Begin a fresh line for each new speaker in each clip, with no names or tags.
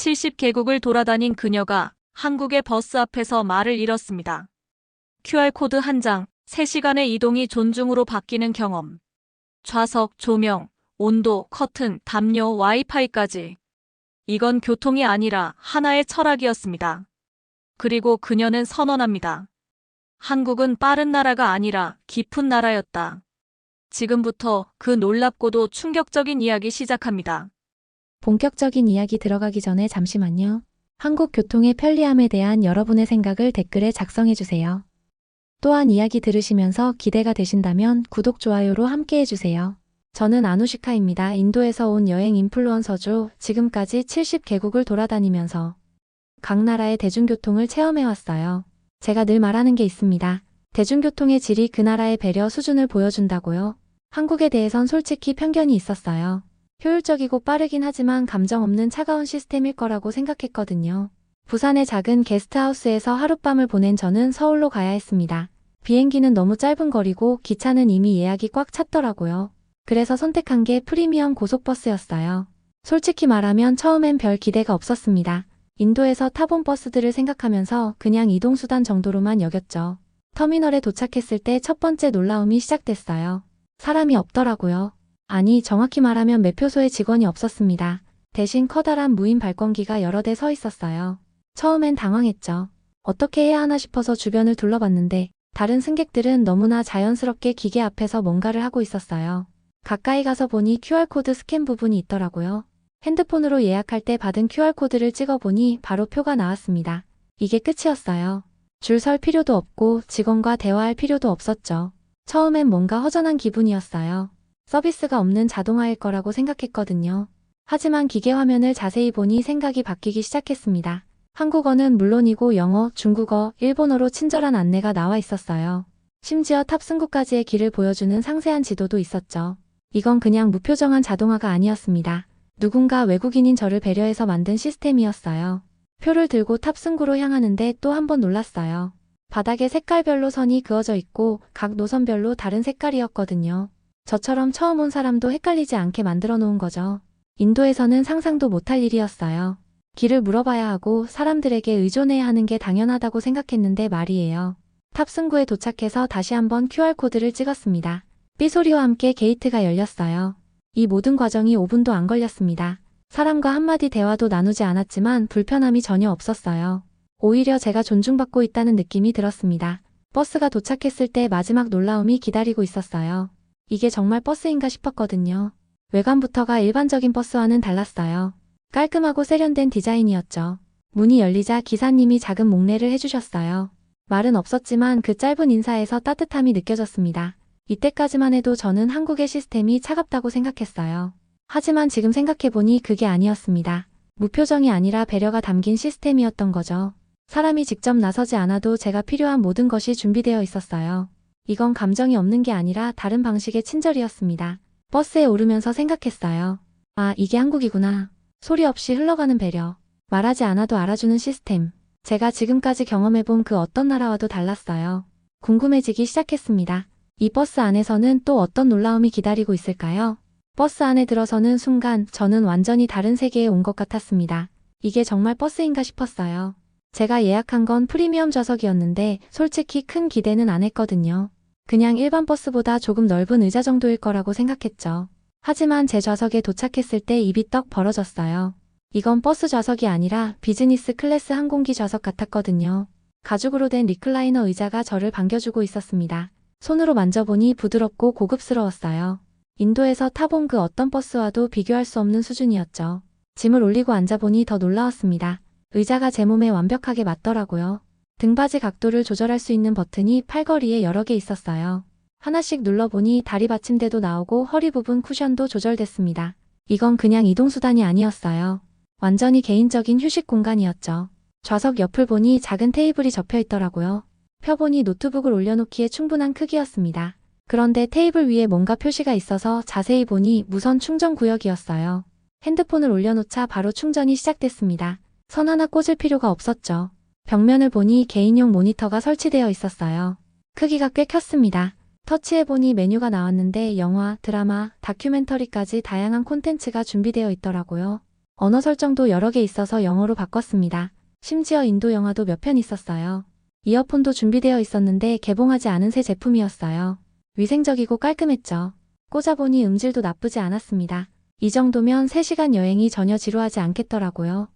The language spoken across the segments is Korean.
70개국을 돌아다닌 그녀가 한국의 버스 앞에서 말을 잃었습니다. QR코드 한 장, 3시간의 이동이 존중으로 바뀌는 경험. 좌석, 조명, 온도, 커튼, 담요, 와이파이까지. 이건 교통이 아니라 하나의 철학이었습니다. 그리고 그녀는 선언합니다. 한국은 빠른 나라가 아니라 깊은 나라였다. 지금부터 그 놀랍고도 충격적인 이야기 시작합니다.
본격적인 이야기 들어가기 전에 잠시만요. 한국 교통의 편리함에 대한 여러분의 생각을 댓글에 작성해주세요. 또한 이야기 들으시면서 기대가 되신다면 구독, 좋아요로 함께해주세요. 저는 아누시카입니다. 인도에서 온 여행 인플루언서죠. 지금까지 70개국을 돌아다니면서 각 나라의 대중교통을 체험해왔어요. 제가 늘 말하는 게 있습니다. 대중교통의 질이 그 나라의 배려 수준을 보여준다고요. 한국에 대해선 솔직히 편견이 있었어요. 효율적이고 빠르긴 하지만 감정 없는 차가운 시스템일 거라고 생각했거든요. 부산의 작은 게스트하우스에서 하룻밤을 보낸 저는 서울로 가야 했습니다. 비행기는 너무 짧은 거리고 기차는 이미 예약이 꽉 찼더라고요. 그래서 선택한 게 프리미엄 고속버스였어요. 솔직히 말하면 처음엔 별 기대가 없었습니다. 인도에서 타본 버스들을 생각하면서 그냥 이동수단 정도로만 여겼죠. 터미널에 도착했을 때 첫 번째 놀라움이 시작됐어요. 사람이 없더라고요. 아니, 정확히 말하면 매표소에 직원이 없었습니다. 대신 커다란 무인 발권기가 여러 대 서 있었어요. 처음엔 당황했죠. 어떻게 해야 하나 싶어서 주변을 둘러봤는데 다른 승객들은 너무나 자연스럽게 기계 앞에서 뭔가를 하고 있었어요. 가까이 가서 보니 QR코드 스캔 부분이 있더라고요. 핸드폰으로 예약할 때 받은 QR코드를 찍어보니 바로 표가 나왔습니다. 이게 끝이었어요. 줄 설 필요도 없고 직원과 대화할 필요도 없었죠. 처음엔 뭔가 허전한 기분이었어요. 서비스가 없는 자동화일 거라고 생각했거든요. 하지만 기계 화면을 자세히 보니 생각이 바뀌기 시작했습니다. 한국어는 물론이고 영어, 중국어, 일본어로 친절한 안내가 나와 있었어요. 심지어 탑승구까지의 길을 보여주는 상세한 지도도 있었죠. 이건 그냥 무표정한 자동화가 아니었습니다. 누군가 외국인인 저를 배려해서 만든 시스템이었어요. 표를 들고 탑승구로 향하는데 또 한 번 놀랐어요. 바닥에 색깔별로 선이 그어져 있고 각 노선별로 다른 색깔이었거든요. 저처럼 처음 온 사람도 헷갈리지 않게 만들어 놓은 거죠. 인도에서는 상상도 못할 일이었어요. 길을 물어봐야 하고 사람들에게 의존해야 하는 게 당연하다고 생각했는데 말이에요. 탑승구에 도착해서 다시 한번 QR코드를 찍었습니다. 삐소리와 함께 게이트가 열렸어요. 이 모든 과정이 5분도 안 걸렸습니다. 사람과 한마디 대화도 나누지 않았지만 불편함이 전혀 없었어요. 오히려 제가 존중받고 있다는 느낌이 들었습니다. 버스가 도착했을 때 마지막 놀라움이 기다리고 있었어요. 이게 정말 버스인가 싶었거든요. 외관부터가 일반적인 버스와는 달랐어요. 깔끔하고 세련된 디자인이었죠. 문이 열리자 기사님이 작은 목례를 해주셨어요. 말은 없었지만 그 짧은 인사에서 따뜻함이 느껴졌습니다. 이때까지만 해도 저는 한국의 시스템이 차갑다고 생각했어요. 하지만 지금 생각해보니 그게 아니었습니다. 무표정이 아니라 배려가 담긴 시스템이었던 거죠. 사람이 직접 나서지 않아도 제가 필요한 모든 것이 준비되어 있었어요. 이건 감정이 없는 게 아니라 다른 방식의 친절이었습니다. 버스에 오르면서 생각했어요. 아, 이게 한국이구나. 소리 없이 흘러가는 배려. 말하지 않아도 알아주는 시스템. 제가 지금까지 경험해본 그 어떤 나라와도 달랐어요. 궁금해지기 시작했습니다. 이 버스 안에서는 또 어떤 놀라움이 기다리고 있을까요? 버스 안에 들어서는 순간 저는 완전히 다른 세계에 온 것 같았습니다. 이게 정말 버스인가 싶었어요. 제가 예약한 건 프리미엄 좌석이었는데 솔직히 큰 기대는 안 했거든요. 그냥 일반 버스보다 조금 넓은 의자 정도일 거라고 생각했죠. 하지만 제 좌석에 도착했을 때 입이 떡 벌어졌어요. 이건 버스 좌석이 아니라 비즈니스 클래스 항공기 좌석 같았거든요. 가죽으로 된 리클라이너 의자가 저를 반겨주고 있었습니다. 손으로 만져보니 부드럽고 고급스러웠어요. 인도에서 타본 그 어떤 버스와도 비교할 수 없는 수준이었죠. 짐을 올리고 앉아보니 더 놀라웠습니다. 의자가 제 몸에 완벽하게 맞더라고요. 등받이 각도를 조절할 수 있는 버튼이 팔걸이에 여러 개 있었어요. 하나씩 눌러보니 다리 받침대도 나오고 허리 부분 쿠션도 조절됐습니다. 이건 그냥 이동수단이 아니었어요. 완전히 개인적인 휴식 공간이었죠. 좌석 옆을 보니 작은 테이블이 접혀 있더라고요. 펴보니 노트북을 올려놓기에 충분한 크기였습니다. 그런데 테이블 위에 뭔가 표시가 있어서 자세히 보니 무선 충전 구역이었어요. 핸드폰을 올려놓자 바로 충전이 시작됐습니다. 선 하나 꽂을 필요가 없었죠. 벽면을 보니 개인용 모니터가 설치되어 있었어요. 크기가 꽤 컸습니다. 터치해보니 메뉴가 나왔는데 영화, 드라마, 다큐멘터리까지 다양한 콘텐츠가 준비되어 있더라고요. 언어 설정도 여러 개 있어서 영어로 바꿨습니다. 심지어 인도 영화도 몇 편 있었어요. 이어폰도 준비되어 있었는데 개봉하지 않은 새 제품이었어요. 위생적이고 깔끔했죠. 꽂아보니 음질도 나쁘지 않았습니다. 이 정도면 3시간 여행이 전혀 지루하지 않겠더라고요.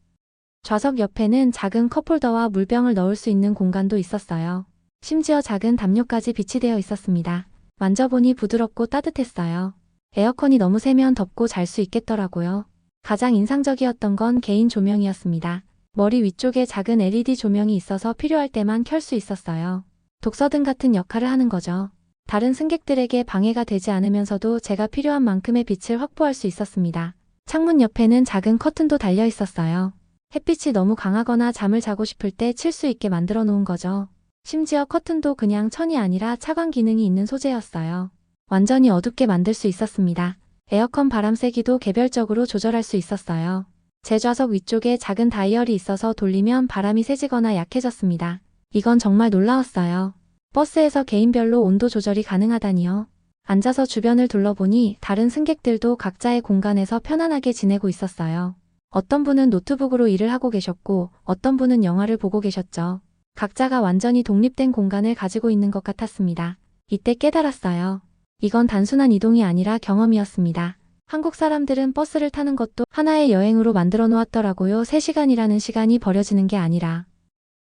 좌석 옆에는 작은 컵홀더와 물병을 넣을 수 있는 공간도 있었어요. 심지어 작은 담요까지 비치되어 있었습니다. 만져보니 부드럽고 따뜻했어요. 에어컨이 너무 세면 덥고 잘 수 있겠더라고요. 가장 인상적이었던 건 개인 조명이었습니다. 머리 위쪽에 작은 LED 조명이 있어서 필요할 때만 켤 수 있었어요. 독서등 같은 역할을 하는 거죠. 다른 승객들에게 방해가 되지 않으면서도 제가 필요한 만큼의 빛을 확보할 수 있었습니다. 창문 옆에는 작은 커튼도 달려 있었어요. 햇빛이 너무 강하거나 잠을 자고 싶을 때 칠 수 있게 만들어 놓은 거죠. 심지어 커튼도 그냥 천이 아니라 차광 기능이 있는 소재였어요. 완전히 어둡게 만들 수 있었습니다. 에어컨 바람 세기도 개별적으로 조절할 수 있었어요. 제 좌석 위쪽에 작은 다이얼이 있어서 돌리면 바람이 세지거나 약해졌습니다. 이건 정말 놀라웠어요. 버스에서 개인별로 온도 조절이 가능하다니요. 앉아서 주변을 둘러보니 다른 승객들도 각자의 공간에서 편안하게 지내고 있었어요. 어떤 분은 노트북으로 일을 하고 계셨고 어떤 분은 영화를 보고 계셨죠. 각자가 완전히 독립된 공간을 가지고 있는 것 같았습니다. 이때 깨달았어요. 이건 단순한 이동이 아니라 경험이었습니다. 한국 사람들은 버스를 타는 것도 하나의 여행으로 만들어 놓았더라고요. 3시간이라는 시간이 버려지는 게 아니라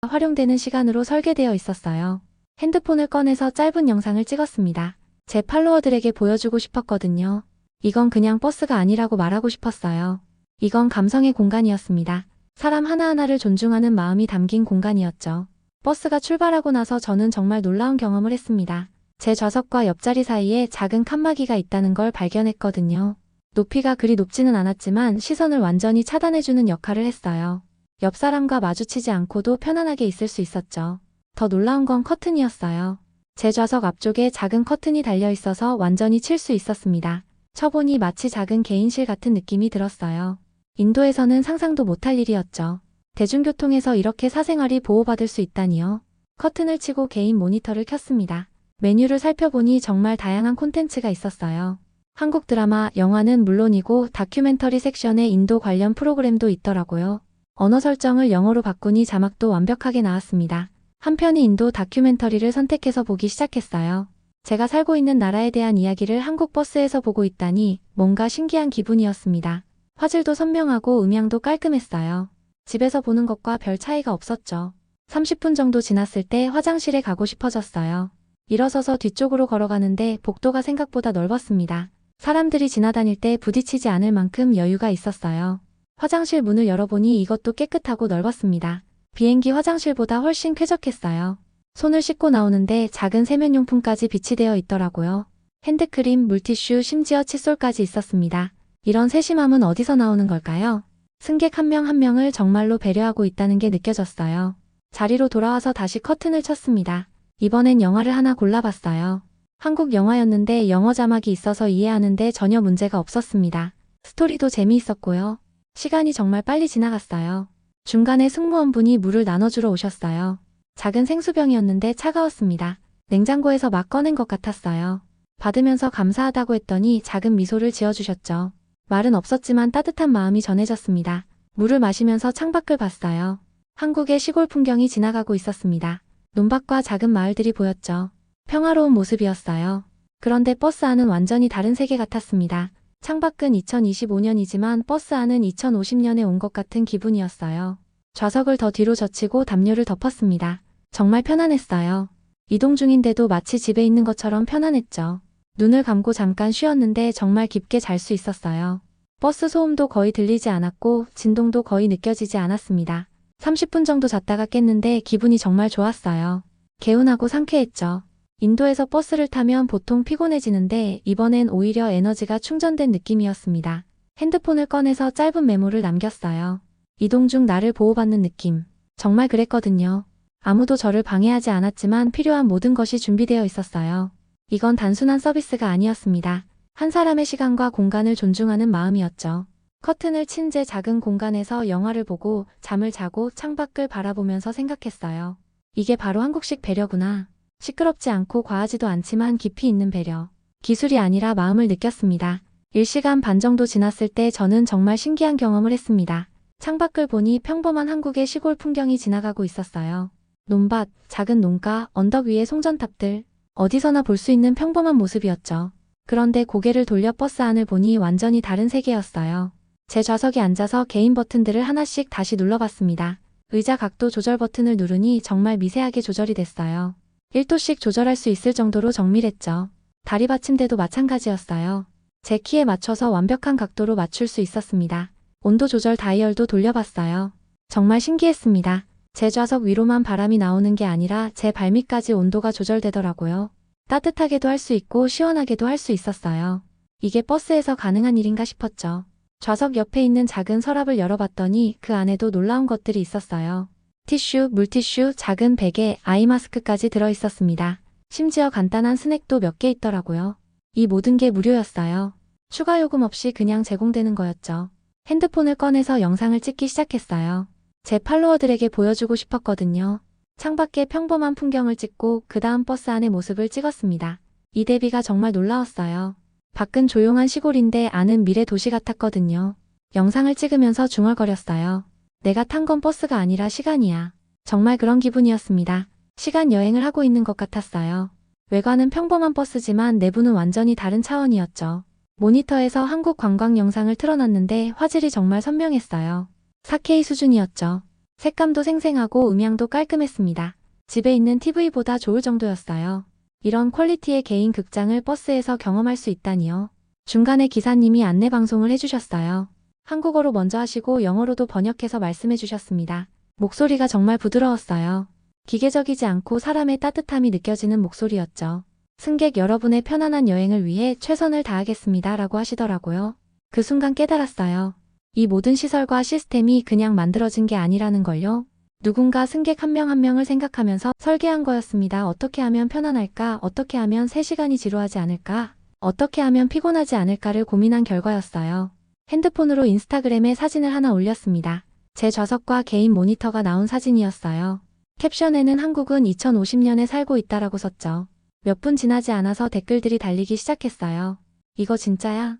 활용되는 시간으로 설계되어 있었어요. 핸드폰을 꺼내서 짧은 영상을 찍었습니다. 제 팔로워들에게 보여주고 싶었거든요. 이건 그냥 버스가 아니라고 말하고 싶었어요. 이건 감성의 공간이었습니다. 사람 하나하나를 존중하는 마음이 담긴 공간이었죠. 버스가 출발하고 나서 저는 정말 놀라운 경험을 했습니다. 제 좌석과 옆자리 사이에 작은 칸막이가 있다는 걸 발견했거든요. 높이가 그리 높지는 않았지만 시선을 완전히 차단해주는 역할을 했어요. 옆 사람과 마주치지 않고도 편안하게 있을 수 있었죠. 더 놀라운 건 커튼이었어요. 제 좌석 앞쪽에 작은 커튼이 달려 있어서 완전히 칠 수 있었습니다. 쳐보니 마치 작은 개인실 같은 느낌이 들었어요. 인도에서는 상상도 못할 일이었죠. 대중교통에서 이렇게 사생활이 보호받을 수 있다니요. 커튼을 치고 개인 모니터를 켰습니다. 메뉴를 살펴보니 정말 다양한 콘텐츠가 있었어요. 한국 드라마, 영화는 물론이고 다큐멘터리 섹션에 인도 관련 프로그램도 있더라고요. 언어 설정을 영어로 바꾸니 자막도 완벽하게 나왔습니다. 한 편의 인도 다큐멘터리를 선택해서 보기 시작했어요. 제가 살고 있는 나라에 대한 이야기를 한국 버스에서 보고 있다니 뭔가 신기한 기분이었습니다. 화질도 선명하고 음향도 깔끔했어요. 집에서 보는 것과 별 차이가 없었죠. 30분 정도 지났을 때 화장실에 가고 싶어졌어요. 일어서서 뒤쪽으로 걸어가는데 복도가 생각보다 넓었습니다. 사람들이 지나다닐 때 부딪히지 않을 만큼 여유가 있었어요. 화장실 문을 열어보니 이것도 깨끗하고 넓었습니다. 비행기 화장실보다 훨씬 쾌적했어요. 손을 씻고 나오는데 작은 세면용품까지 비치되어 있더라고요. 핸드크림, 물티슈, 심지어 칫솔까지 있었습니다. 이런 세심함은 어디서 나오는 걸까요? 승객 한 명 한 명을 정말로 배려하고 있다는 게 느껴졌어요. 자리로 돌아와서 다시 커튼을 쳤습니다. 이번엔 영화를 하나 골라봤어요. 한국 영화였는데 영어 자막이 있어서 이해하는데 전혀 문제가 없었습니다. 스토리도 재미있었고요. 시간이 정말 빨리 지나갔어요. 중간에 승무원분이 물을 나눠주러 오셨어요. 작은 생수병이었는데 차가웠습니다. 냉장고에서 막 꺼낸 것 같았어요. 받으면서 감사하다고 했더니 작은 미소를 지어주셨죠. 말은 없었지만 따뜻한 마음이 전해졌습니다. 물을 마시면서 창밖을 봤어요. 한국의 시골 풍경이 지나가고 있었습니다. 논밭과 작은 마을들이 보였죠. 평화로운 모습이었어요. 그런데 버스 안은 완전히 다른 세계 같았습니다. 창밖은 2025년이지만 버스 안은 2050년에 온 것 같은 기분이었어요. 좌석을 더 뒤로 젖히고 담요를 덮었습니다. 정말 편안했어요. 이동 중인데도 마치 집에 있는 것처럼 편안했죠. 눈을 감고 잠깐 쉬었는데 정말 깊게 잘 수 있었어요. 버스 소음도 거의 들리지 않았고 진동도 거의 느껴지지 않았습니다. 30분 정도 잤다가 깼는데 기분이 정말 좋았어요. 개운하고 상쾌했죠. 인도에서 버스를 타면 보통 피곤해지는데 이번엔 오히려 에너지가 충전된 느낌이었습니다. 핸드폰을 꺼내서 짧은 메모를 남겼어요. 이동 중 나를 보호받는 느낌. 정말 그랬거든요. 아무도 저를 방해하지 않았지만 필요한 모든 것이 준비되어 있었어요. 이건 단순한 서비스가 아니었습니다. 한 사람의 시간과 공간을 존중하는 마음이었죠. 커튼을 친 제 작은 공간에서 영화를 보고 잠을 자고 창밖을 바라보면서 생각했어요. 이게 바로 한국식 배려구나. 시끄럽지 않고 과하지도 않지만 깊이 있는 배려. 기술이 아니라 마음을 느꼈습니다. 1시간 반 정도 지났을 때 저는 정말 신기한 경험을 했습니다. 창밖을 보니 평범한 한국의 시골 풍경이 지나가고 있었어요. 논밭, 작은 농가, 언덕 위의 송전탑들, 어디서나 볼 수 있는 평범한 모습이었죠. 그런데 고개를 돌려 버스 안을 보니 완전히 다른 세계였어요. 제 좌석에 앉아서 개인 버튼들을 하나씩 다시 눌러봤습니다. 의자 각도 조절 버튼을 누르니 정말 미세하게 조절이 됐어요. 1도씩 조절할 수 있을 정도로 정밀했죠. 다리 받침대도 마찬가지였어요. 제 키에 맞춰서 완벽한 각도로 맞출 수 있었습니다. 온도 조절 다이얼도 돌려봤어요. 정말 신기했습니다. 제 좌석 위로만 바람이 나오는 게 아니라 제 발밑까지 온도가 조절되더라고요. 따뜻하게도 할 수 있고 시원하게도 할 수 있었어요. 이게 버스에서 가능한 일인가 싶었죠. 좌석 옆에 있는 작은 서랍을 열어봤더니 그 안에도 놀라운 것들이 있었어요. 티슈, 물티슈, 작은 베개, 아이 마스크까지 들어있었습니다. 심지어 간단한 스낵도 몇 개 있더라고요. 이 모든 게 무료였어요. 추가 요금 없이 그냥 제공되는 거였죠. 핸드폰을 꺼내서 영상을 찍기 시작했어요. 제 팔로워들에게 보여주고 싶었거든요. 창밖의 평범한 풍경을 찍고 그 다음 버스 안의 모습을 찍었습니다. 이 대비가 정말 놀라웠어요. 밖은 조용한 시골인데 안은 미래 도시 같았거든요. 영상을 찍으면서 중얼거렸어요. 내가 탄 건 버스가 아니라 시간이야. 정말 그런 기분이었습니다. 시간 여행을 하고 있는 것 같았어요. 외관은 평범한 버스지만 내부는 완전히 다른 차원이었죠. 모니터에서 한국 관광 영상을 틀어놨는데 화질이 정말 선명했어요. 4K 수준이었죠. 색감도 생생하고 음향도 깔끔했습니다. 집에 있는 TV보다 좋을 정도였어요. 이런 퀄리티의 개인 극장을 버스에서 경험할 수 있다니요. 중간에 기사님이 안내 방송을 해주셨어요. 한국어로 먼저 하시고 영어로도 번역해서 말씀해 주셨습니다. 목소리가 정말 부드러웠어요. 기계적이지 않고 사람의 따뜻함이 느껴지는 목소리였죠. 승객 여러분의 편안한 여행을 위해 최선을 다하겠습니다 라고 하시더라고요. 그 순간 깨달았어요. 이 모든 시설과 시스템이 그냥 만들어진 게 아니라는 걸요. 누군가 승객 한 명 한 명을 생각하면서 설계한 거였습니다. 어떻게 하면 편안할까? 어떻게 하면 3시간이 지루하지 않을까? 어떻게 하면 피곤하지 않을까를 고민한 결과였어요. 핸드폰으로 인스타그램에 사진을 하나 올렸습니다. 제 좌석과 개인 모니터가 나온 사진이었어요. 캡션에는 한국은 2050년에 살고 있다라고 썼죠. 몇 분 지나지 않아서 댓글들이 달리기 시작했어요. 이거 진짜야?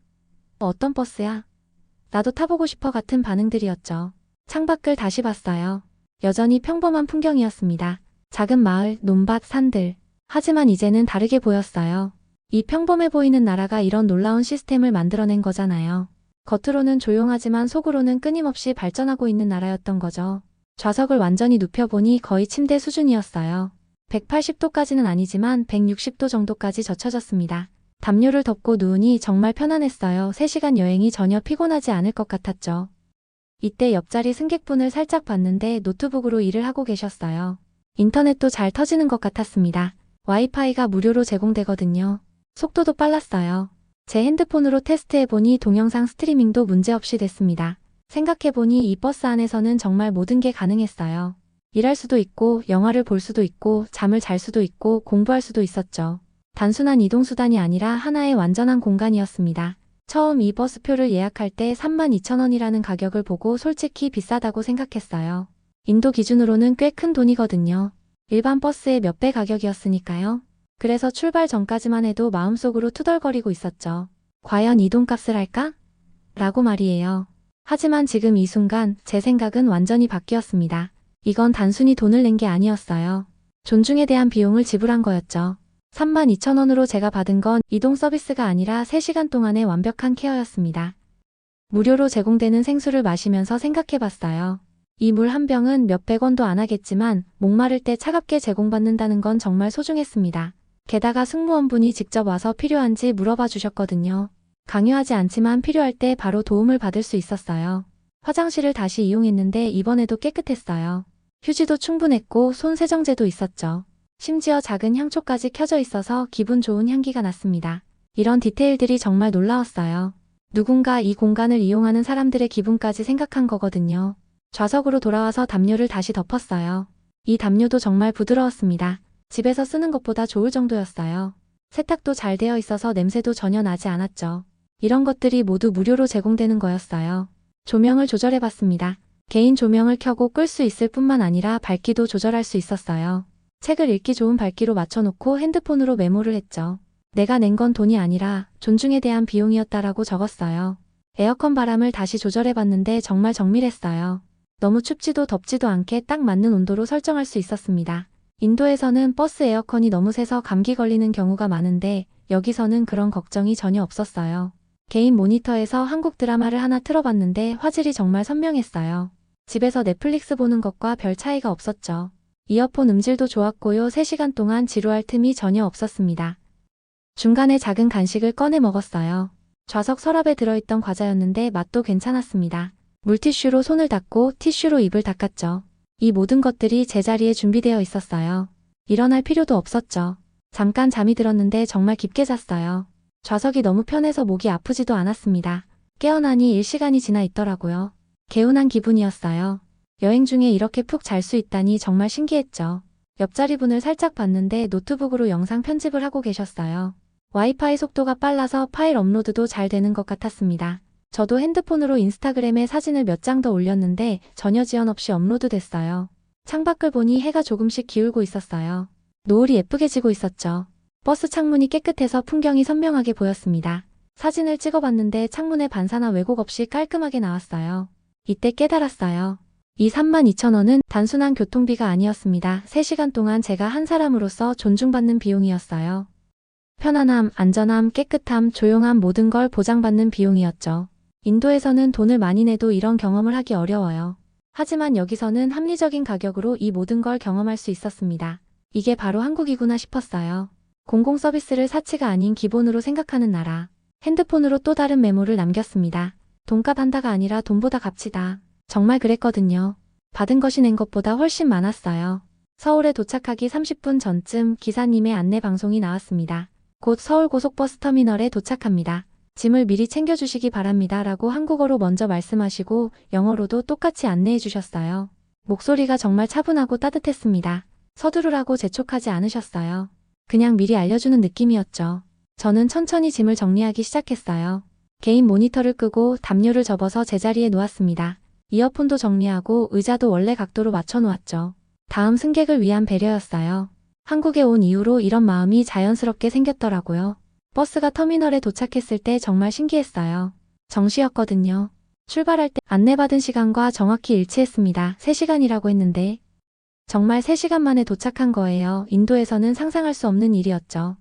어떤 버스야? 나도 타보고 싶어 같은 반응들이었죠. 창밖을 다시 봤어요. 여전히 평범한 풍경이었습니다. 작은 마을, 논밭, 산들. 하지만 이제는 다르게 보였어요. 이 평범해 보이는 나라가 이런 놀라운 시스템을 만들어낸 거잖아요. 겉으로는 조용하지만 속으로는 끊임없이 발전하고 있는 나라였던 거죠. 좌석을 완전히 눕혀보니 거의 침대 수준이었어요. 180도까지는 아니지만 160도 정도까지 젖혀졌습니다. 담요를 덮고 누우니 정말 편안했어요. 3시간 여행이 전혀 피곤하지 않을 것 같았죠. 이때 옆자리 승객분을 살짝 봤는데 노트북으로 일을 하고 계셨어요. 인터넷도 잘 터지는 것 같았습니다. 와이파이가 무료로 제공되거든요. 속도도 빨랐어요. 제 핸드폰으로 테스트해보니 동영상 스트리밍도 문제없이 됐습니다. 생각해보니 이 버스 안에서는 정말 모든 게 가능했어요. 일할 수도 있고, 영화를 볼 수도 있고, 잠을 잘 수도 있고, 공부할 수도 있었죠. 단순한 이동수단이 아니라 하나의 완전한 공간이었습니다. 처음 이 버스표를 예약할 때 32,000원이라는 가격을 보고 솔직히 비싸다고 생각했어요. 인도 기준으로는 꽤 큰 돈이거든요. 일반 버스의 몇 배 가격이었으니까요. 그래서 출발 전까지만 해도 마음속으로 투덜거리고 있었죠. 과연 이 돈값을 할까? 라고 말이에요. 하지만 지금 이 순간 제 생각은 완전히 바뀌었습니다. 이건 단순히 돈을 낸 게 아니었어요. 존중에 대한 비용을 지불한 거였죠. 32,000원으로 제가 받은 건 이동 서비스가 아니라 3시간 동안의 완벽한 케어였습니다. 무료로 제공되는 생수를 마시면서 생각해봤어요. 이 물 한 병은 몇백 원도 안 하겠지만 목마를 때 차갑게 제공받는다는 건 정말 소중했습니다. 게다가 승무원분이 직접 와서 필요한지 물어봐 주셨거든요. 강요하지 않지만 필요할 때 바로 도움을 받을 수 있었어요. 화장실을 다시 이용했는데 이번에도 깨끗했어요. 휴지도 충분했고 손 세정제도 있었죠. 심지어 작은 향초까지 켜져 있어서 기분 좋은 향기가 났습니다. 이런 디테일들이 정말 놀라웠어요. 누군가 이 공간을 이용하는 사람들의 기분까지 생각한 거거든요. 좌석으로 돌아와서 담요를 다시 덮었어요. 이 담요도 정말 부드러웠습니다. 집에서 쓰는 것보다 좋을 정도였어요. 세탁도 잘 되어 있어서 냄새도 전혀 나지 않았죠. 이런 것들이 모두 무료로 제공되는 거였어요. 조명을 조절해봤습니다. 개인 조명을 켜고 끌 수 있을 뿐만 아니라 밝기도 조절할 수 있었어요. 책을 읽기 좋은 밝기로 맞춰놓고 핸드폰으로 메모를 했죠. 내가 낸 건 돈이 아니라 존중에 대한 비용이었다라고 적었어요. 에어컨 바람을 다시 조절해봤는데 정말 정밀했어요. 너무 춥지도 덥지도 않게 딱 맞는 온도로 설정할 수 있었습니다. 인도에서는 버스 에어컨이 너무 세서 감기 걸리는 경우가 많은데 여기서는 그런 걱정이 전혀 없었어요. 개인 모니터에서 한국 드라마를 하나 틀어봤는데 화질이 정말 선명했어요. 집에서 넷플릭스 보는 것과 별 차이가 없었죠. 이어폰 음질도 좋았고요. 3시간 동안 지루할 틈이 전혀 없었습니다. 중간에 작은 간식을 꺼내 먹었어요. 좌석 서랍에 들어있던 과자였는데 맛도 괜찮았습니다. 물티슈로 손을 닦고 티슈로 입을 닦았죠. 이 모든 것들이 제자리에 준비되어 있었어요. 일어날 필요도 없었죠. 잠깐 잠이 들었는데 정말 깊게 잤어요. 좌석이 너무 편해서 목이 아프지도 않았습니다. 깨어나니 1시간이 지나 있더라고요. 개운한 기분이었어요. 여행 중에 이렇게 푹 잘 수 있다니 정말 신기했죠. 옆자리 분을 살짝 봤는데 노트북으로 영상 편집을 하고 계셨어요. 와이파이 속도가 빨라서 파일 업로드도 잘 되는 것 같았습니다. 저도 핸드폰으로 인스타그램에 사진을 몇 장 더 올렸는데 전혀 지연 없이 업로드 됐어요. 창밖을 보니 해가 조금씩 기울고 있었어요. 노을이 예쁘게 지고 있었죠. 버스 창문이 깨끗해서 풍경이 선명하게 보였습니다. 사진을 찍어봤는데 창문에 반사나 왜곡 없이 깔끔하게 나왔어요. 이때 깨달았어요. 이 32,000원은 단순한 교통비가 아니었습니다. 3시간 동안 제가 한 사람으로서 존중받는 비용이었어요. 편안함, 안전함, 깨끗함, 조용함 모든 걸 보장받는 비용이었죠. 인도에서는 돈을 많이 내도 이런 경험을 하기 어려워요. 하지만 여기서는 합리적인 가격으로 이 모든 걸 경험할 수 있었습니다. 이게 바로 한국이구나 싶었어요. 공공 서비스를 사치가 아닌 기본으로 생각하는 나라. 핸드폰으로 또 다른 메모를 남겼습니다. 돈값 한다가 아니라 돈보다 값이다. 정말 그랬거든요. 받은 것이 낸 것보다 훨씬 많았어요. 서울에 도착하기 30분 전쯤 기사님의 안내 방송이 나왔습니다. 곧 서울 고속버스 터미널에 도착합니다. 짐을 미리 챙겨주시기 바랍니다. 라고 한국어로 먼저 말씀하시고 영어로도 똑같이 안내해 주셨어요. 목소리가 정말 차분하고 따뜻했습니다. 서두르라고 재촉하지 않으셨어요. 그냥 미리 알려주는 느낌이었죠. 저는 천천히 짐을 정리하기 시작했어요. 개인 모니터를 끄고 담요를 접어서 제자리에 놓았습니다. 이어폰도 정리하고 의자도 원래 각도로 맞춰 놓았죠. 다음 승객을 위한 배려였어요. 한국에 온 이후로 이런 마음이 자연스럽게 생겼더라고요. 버스가 터미널에 도착했을 때 정말 신기했어요. 정시였거든요. 출발할 때 안내받은 시간과 정확히 일치했습니다. 3시간이라고 했는데 정말 3시간 만에 도착한 거예요. 인도에서는 상상할 수 없는 일이었죠.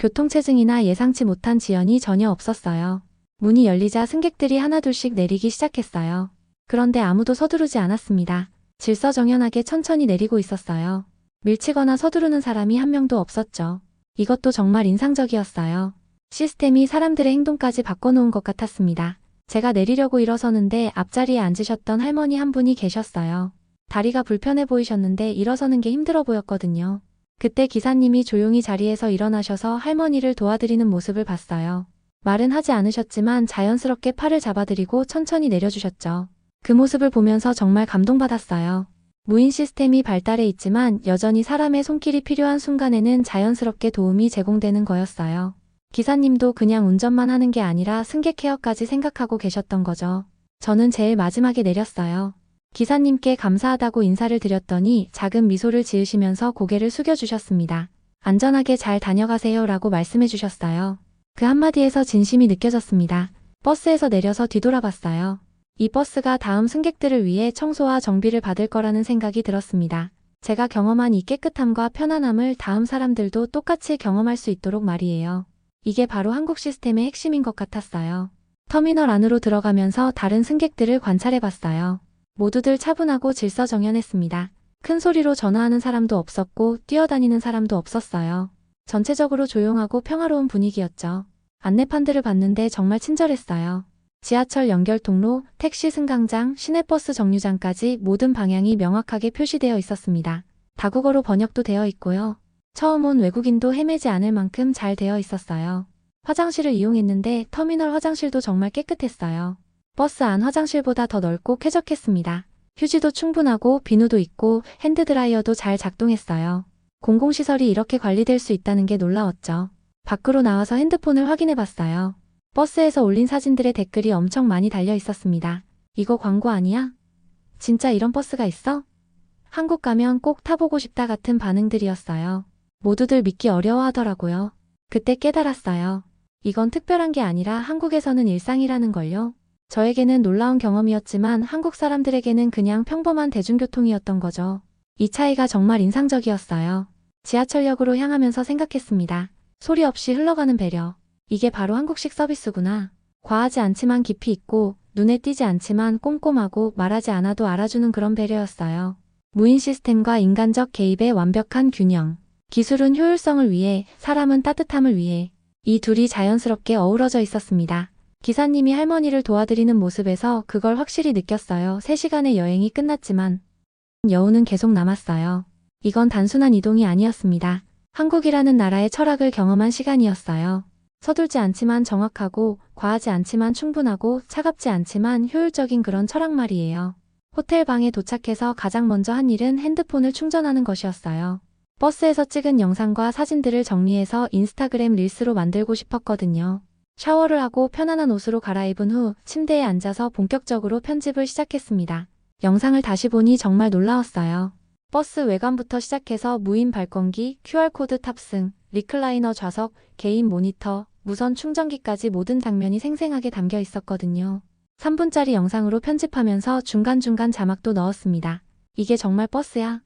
교통체증이나 예상치 못한 지연이 전혀 없었어요. 문이 열리자 승객들이 하나둘씩 내리기 시작했어요. 그런데 아무도 서두르지 않았습니다. 질서정연하게 천천히 내리고 있었어요. 밀치거나 서두르는 사람이 한 명도 없었죠. 이것도 정말 인상적이었어요. 시스템이 사람들의 행동까지 바꿔놓은 것 같았습니다. 제가 내리려고 일어서는데 앞자리에 앉으셨던 할머니 한 분이 계셨어요. 다리가 불편해 보이셨는데 일어서는 게 힘들어 보였거든요. 그때 기사님이 조용히 자리에서 일어나셔서 할머니를 도와드리는 모습을 봤어요. 말은 하지 않으셨지만 자연스럽게 팔을 잡아드리고 천천히 내려주셨죠. 그 모습을 보면서 정말 감동받았어요. 무인 시스템이 발달해 있지만 여전히 사람의 손길이 필요한 순간에는 자연스럽게 도움이 제공되는 거였어요. 기사님도 그냥 운전만 하는 게 아니라 승객 케어까지 생각하고 계셨던 거죠. 저는 제일 마지막에 내렸어요. 기사님께 감사하다고 인사를 드렸더니 작은 미소를 지으시면서 고개를 숙여주셨습니다. 안전하게 잘 다녀가세요 라고 말씀해 주셨어요. 그 한마디에서 진심이 느껴졌습니다. 버스에서 내려서 뒤돌아봤어요. 이 버스가 다음 승객들을 위해 청소와 정비를 받을 거라는 생각이 들었습니다. 제가 경험한 이 깨끗함과 편안함을 다음 사람들도 똑같이 경험할 수 있도록 말이에요. 이게 바로 한국 시스템의 핵심인 것 같았어요. 터미널 안으로 들어가면서 다른 승객들을 관찰해봤어요. 모두들 차분하고 질서정연했습니다. 큰 소리로 전화하는 사람도 없었고 뛰어다니는 사람도 없었어요. 전체적으로 조용하고 평화로운 분위기였죠. 안내판들을 봤는데 정말 친절했어요. 지하철 연결 통로, 택시 승강장, 시내버스 정류장까지 모든 방향이 명확하게 표시되어 있었습니다. 다국어로 번역도 되어 있고요. 처음 온 외국인도 헤매지 않을 만큼 잘 되어 있었어요. 화장실을 이용했는데 터미널 화장실도 정말 깨끗했어요. 버스 안 화장실보다 더 넓고 쾌적했습니다. 휴지도 충분하고 비누도 있고 핸드드라이어도 잘 작동했어요. 공공시설이 이렇게 관리될 수 있다는 게 놀라웠죠. 밖으로 나와서 핸드폰을 확인해 봤어요. 버스에서 올린 사진들의 댓글이 엄청 많이 달려 있었습니다. 이거 광고 아니야? 진짜 이런 버스가 있어? 한국 가면 꼭 타보고 싶다 같은 반응들이었어요. 모두들 믿기 어려워하더라고요. 그때 깨달았어요. 이건 특별한 게 아니라 한국에서는 일상이라는 걸요. 저에게는 놀라운 경험이었지만 한국 사람들에게는 그냥 평범한 대중교통이었던 거죠. 이 차이가 정말 인상적이었어요. 지하철역으로 향하면서 생각했습니다. 소리 없이 흘러가는 배려. 이게 바로 한국식 서비스구나. 과하지 않지만 깊이 있고 눈에 띄지 않지만 꼼꼼하고 말하지 않아도 알아주는 그런 배려였어요. 무인 시스템과 인간적 개입의 완벽한 균형. 기술은 효율성을 위해, 사람은 따뜻함을 위해. 이 둘이 자연스럽게 어우러져 있었습니다. 기사님이 할머니를 도와드리는 모습에서 그걸 확실히 느꼈어요. 3시간의 여행이 끝났지만 여운은 계속 남았어요. 이건 단순한 이동이 아니었습니다. 한국이라는 나라의 철학을 경험한 시간이었어요. 서툴지 않지만 정확하고, 과하지 않지만 충분하고, 차갑지 않지만 효율적인 그런 철학 말이에요. 호텔 방에 도착해서 가장 먼저 한 일은 핸드폰을 충전하는 것이었어요. 버스에서 찍은 영상과 사진들을 정리해서 인스타그램 릴스로 만들고 싶었거든요. 샤워를 하고 편안한 옷으로 갈아입은 후 침대에 앉아서 본격적으로 편집을 시작했습니다. 영상을 다시 보니 정말 놀라웠어요. 버스 외관부터 시작해서 무인 발권기, QR코드 탑승, 리클라이너 좌석, 개인 모니터, 무선 충전기까지 모든 장면이 생생하게 담겨 있었거든요. 3분짜리 영상으로 편집하면서 중간중간 자막도 넣었습니다. 이게 정말 버스야?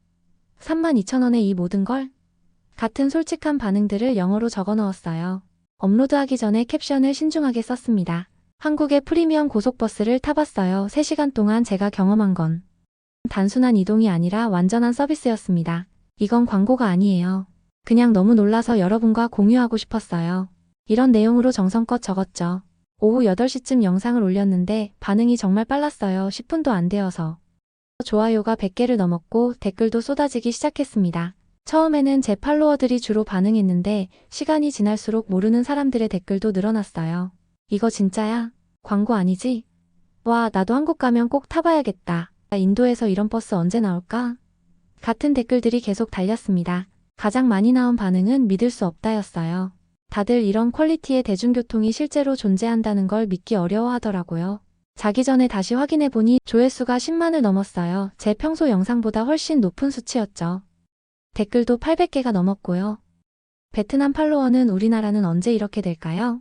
32,000원에 이 모든 걸? 같은 솔직한 반응들을 영어로 적어 넣었어요. 업로드하기 전에 캡션을 신중하게 썼습니다. 한국의 프리미엄 고속버스를 타봤어요. 3시간 동안 제가 경험한 건 단순한 이동이 아니라 완전한 서비스였습니다. 이건 광고가 아니에요. 그냥 너무 놀라서 여러분과 공유하고 싶었어요. 이런 내용으로 정성껏 적었죠. 오후 8시쯤 영상을 올렸는데 반응이 정말 빨랐어요. 10분도 안 되어서. 좋아요가 100개를 넘었고 댓글도 쏟아지기 시작했습니다. 처음에는 제 팔로워들이 주로 반응했는데 시간이 지날수록 모르는 사람들의 댓글도 늘어났어요. 이거 진짜야? 광고 아니지? 와, 나도 한국 가면 꼭 타봐야겠다. 인도에서 이런 버스 언제 나올까? 같은 댓글들이 계속 달렸습니다. 가장 많이 나온 반응은 믿을 수 없다였어요. 다들 이런 퀄리티의 대중교통이 실제로 존재한다는 걸 믿기 어려워하더라고요. 자기 전에 다시 확인해보니 조회수가 10만을 넘었어요. 제 평소 영상보다 훨씬 높은 수치였죠. 댓글도 800개가 넘었고요. 베트남 팔로워는 우리나라는 언제 이렇게 될까요?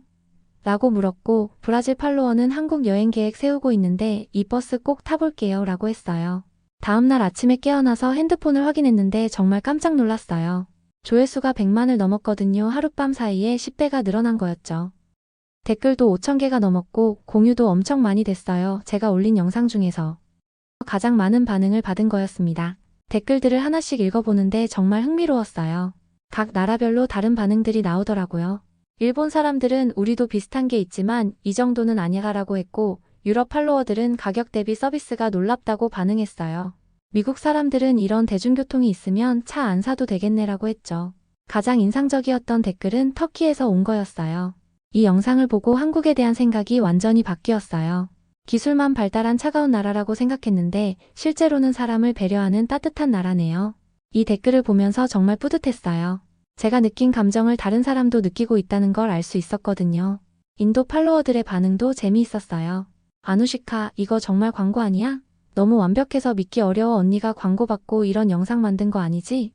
라고 물었고, 브라질 팔로워는 한국 여행 계획 세우고 있는데 이 버스 꼭 타볼게요 라고 했어요. 다음날 아침에 깨어나서 핸드폰을 확인했는데 정말 깜짝 놀랐어요. 조회수가 100만을 넘었거든요. 하룻밤 사이에 10배가 늘어난 거였죠. 댓글도 5,000개가 넘었고 공유도 엄청 많이 됐어요. 제가 올린 영상 중에서 가장 많은 반응을 받은 거였습니다. 댓글들을 하나씩 읽어보는데 정말 흥미로웠어요. 각 나라별로 다른 반응들이 나오더라고요. 일본 사람들은 우리도 비슷한 게 있지만 이 정도는 아니라고 했고, 유럽 팔로워들은 가격 대비 서비스가 놀랍다고 반응했어요. 미국 사람들은 이런 대중교통이 있으면 차 안 사도 되겠네라고 했죠. 가장 인상적이었던 댓글은 터키에서 온 거였어요. 이 영상을 보고 한국에 대한 생각이 완전히 바뀌었어요. 기술만 발달한 차가운 나라라고 생각했는데 실제로는 사람을 배려하는 따뜻한 나라네요. 이 댓글을 보면서 정말 뿌듯했어요. 제가 느낀 감정을 다른 사람도 느끼고 있다는 걸 알 수 있었거든요. 인도 팔로워들의 반응도 재미있었어요. 아누시카, 이거 정말 광고 아니야? 너무 완벽해서 믿기 어려워. 언니가 광고 받고 이런 영상 만든 거 아니지?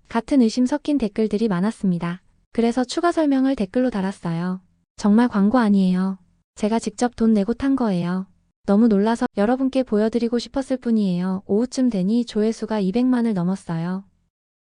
같은 의심 섞인 댓글들이 많았습니다. 그래서 추가 설명을 댓글로 달았어요. 정말 광고 아니에요. 제가 직접 돈 내고 탄 거예요. 너무 놀라서 여러분께 보여드리고 싶었을 뿐이에요. 오후쯤 되니 조회수가 200만을 넘었어요.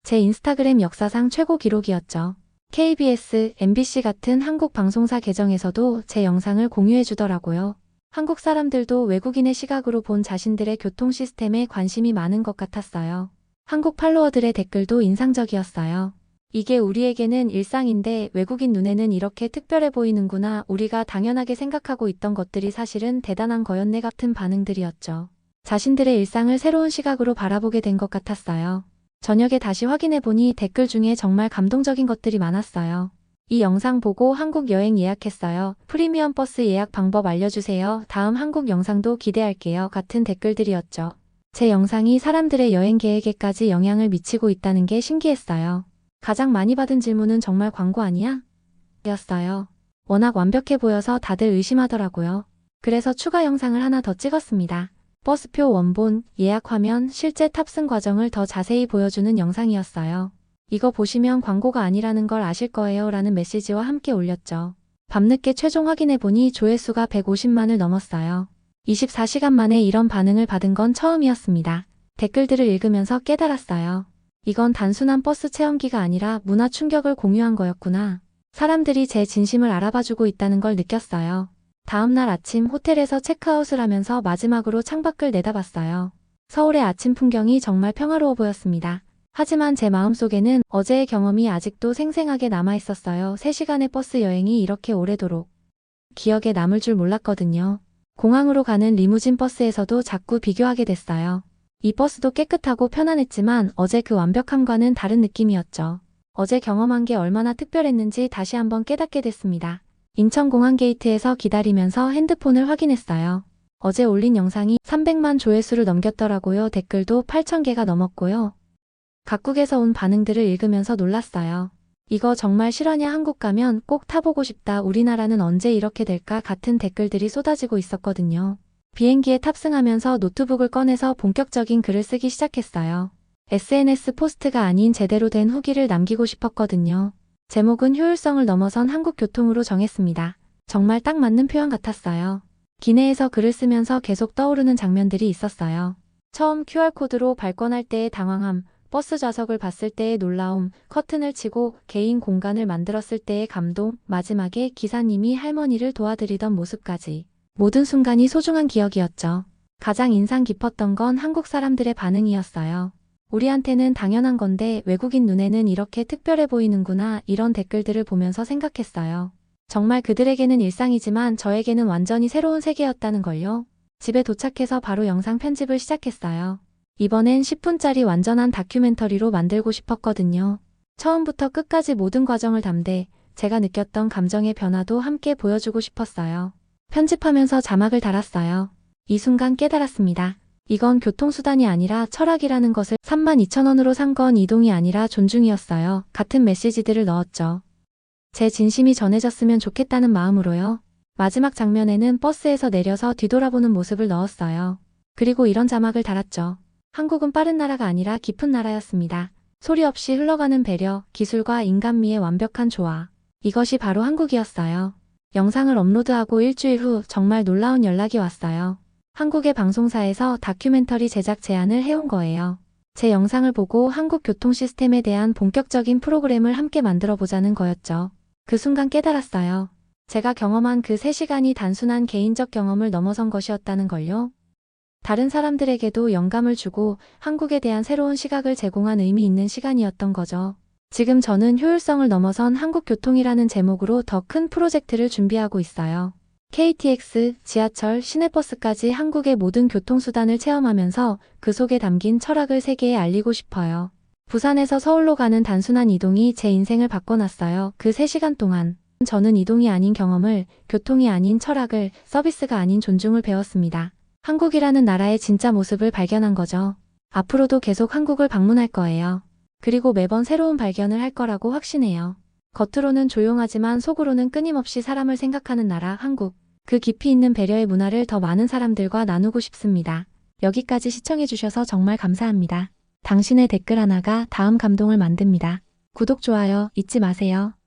제 인스타그램 역사상 최고 기록이었죠. KBS, MBC 같은 한국 방송사 계정에서도 제 영상을 공유해 주더라고요. 한국 사람들도 외국인의 시각으로 본 자신들의 교통 시스템에 관심이 많은 것 같았어요. 한국 팔로워들의 댓글도 인상적이었어요. 이게 우리에게는 일상인데 외국인 눈에는 이렇게 특별해 보이는구나. 우리가 당연하게 생각하고 있던 것들이 사실은 대단한 거였네 같은 반응들이었죠. 자신들의 일상을 새로운 시각으로 바라보게 된 것 같았어요. 저녁에 다시 확인해보니 댓글 중에 정말 감동적인 것들이 많았어요. 이 영상 보고 한국 여행 예약했어요. 프리미엄 버스 예약 방법 알려주세요. 다음 한국 영상도 기대할게요. 같은 댓글들이었죠. 제 영상이 사람들의 여행 계획에까지 영향을 미치고 있다는 게 신기했어요. 가장 많이 받은 질문은 정말 광고 아니야? 였어요. 워낙 완벽해 보여서 다들 의심하더라고요. 그래서 추가 영상을 하나 더 찍었습니다. 버스표 원본, 예약 화면, 실제 탑승 과정을 더 자세히 보여주는 영상이었어요. 이거 보시면 광고가 아니라는 걸 아실 거예요 라는 메시지와 함께 올렸죠. 밤늦게 최종 확인해보니 조회수가 150만을 넘었어요. 24시간 만에 이런 반응을 받은 건 처음이었습니다. 댓글들을 읽으면서 깨달았어요. 이건 단순한 버스 체험기가 아니라 문화 충격을 공유한 거였구나. 사람들이 제 진심을 알아봐주고 있다는 걸 느꼈어요. 다음날 아침 호텔에서 체크아웃을 하면서 마지막으로 창밖을 내다봤어요. 서울의 아침 풍경이 정말 평화로워 보였습니다. 하지만 제 마음속에는 어제의 경험이 아직도 생생하게 남아있었어요. 3시간의 버스 여행이 이렇게 오래도록 기억에 남을 줄 몰랐거든요. 공항으로 가는 리무진 버스에서도 자꾸 비교하게 됐어요. 이 버스도 깨끗하고 편안했지만 어제 그 완벽함과는 다른 느낌이었죠. 어제 경험한 게 얼마나 특별했는지 다시 한번 깨닫게 됐습니다. 인천공항 게이트에서 기다리면서 핸드폰을 확인했어요. 어제 올린 영상이 300만 조회수를 넘겼더라고요. 댓글도 8,000개가 넘었고요. 각국에서 온 반응들을 읽으면서 놀랐어요. 이거 정말 실화냐, 한국 가면 꼭 타보고 싶다, 우리나라는 언제 이렇게 될까 같은 댓글들이 쏟아지고 있었거든요. 비행기에 탑승하면서 노트북을 꺼내서 본격적인 글을 쓰기 시작했어요. SNS 포스트가 아닌 제대로 된 후기를 남기고 싶었거든요. 제목은 효율성을 넘어선 한국 교통으로 정했습니다. 정말 딱 맞는 표현 같았어요. 기내에서 글을 쓰면서 계속 떠오르는 장면들이 있었어요. 처음 QR코드로 발권할 때의 당황함, 버스 좌석을 봤을 때의 놀라움, 커튼을 치고 개인 공간을 만들었을 때의 감동, 마지막에 기사님이 할머니를 도와드리던 모습까지. 모든 순간이 소중한 기억이었죠. 가장 인상 깊었던 건 한국 사람들의 반응이었어요. 우리한테는 당연한 건데 외국인 눈에는 이렇게 특별해 보이는구나, 이런 댓글들을 보면서 생각했어요. 정말 그들에게는 일상이지만 저에게는 완전히 새로운 세계였다는 걸요. 집에 도착해서 바로 영상 편집을 시작했어요. 이번엔 10분짜리 완전한 다큐멘터리로 만들고 싶었거든요. 처음부터 끝까지 모든 과정을 담되 제가 느꼈던 감정의 변화도 함께 보여주고 싶었어요. 편집하면서 자막을 달았어요. 이 순간 깨달았습니다. 이건 교통수단이 아니라 철학이라는 것을. 32,000원으로 산 건 이동이 아니라 존중이었어요. 같은 메시지들을 넣었죠. 제 진심이 전해졌으면 좋겠다는 마음으로요. 마지막 장면에는 버스에서 내려서 뒤돌아보는 모습을 넣었어요. 그리고 이런 자막을 달았죠. 한국은 빠른 나라가 아니라 깊은 나라였습니다. 소리 없이 흘러가는 배려, 기술과 인간미의 완벽한 조화. 이것이 바로 한국이었어요. 영상을 업로드하고 일주일 후 정말 놀라운 연락이 왔어요. 한국의 방송사에서 다큐멘터리 제작 제안을 해온 거예요. 제 영상을 보고 한국 교통 시스템에 대한 본격적인 프로그램을 함께 만들어 보자는 거였죠. 그 순간 깨달았어요. 제가 경험한 그 3시간이 단순한 개인적 경험을 넘어선 것이었다는 걸요. 다른 사람들에게도 영감을 주고 한국에 대한 새로운 시각을 제공한 의미 있는 시간이었던 거죠. 지금 저는 효율성을 넘어선 한국 교통이라는 제목으로 더 큰 프로젝트를 준비하고 있어요. KTX, 지하철, 시내버스까지 한국의 모든 교통수단을 체험하면서 그 속에 담긴 철학을 세계에 알리고 싶어요. 부산에서 서울로 가는 단순한 이동이 제 인생을 바꿔놨어요. 그 3시간 동안 저는 이동이 아닌 경험을, 교통이 아닌 철학을, 서비스가 아닌 존중을 배웠습니다. 한국이라는 나라의 진짜 모습을 발견한 거죠. 앞으로도 계속 한국을 방문할 거예요. 그리고 매번 새로운 발견을 할 거라고 확신해요. 겉으로는 조용하지만 속으로는 끊임없이 사람을 생각하는 나라, 한국. 그 깊이 있는 배려의 문화를 더 많은 사람들과 나누고 싶습니다. 여기까지 시청해주셔서 정말 감사합니다. 당신의 댓글 하나가 다음 감동을 만듭니다. 구독, 좋아요 잊지 마세요.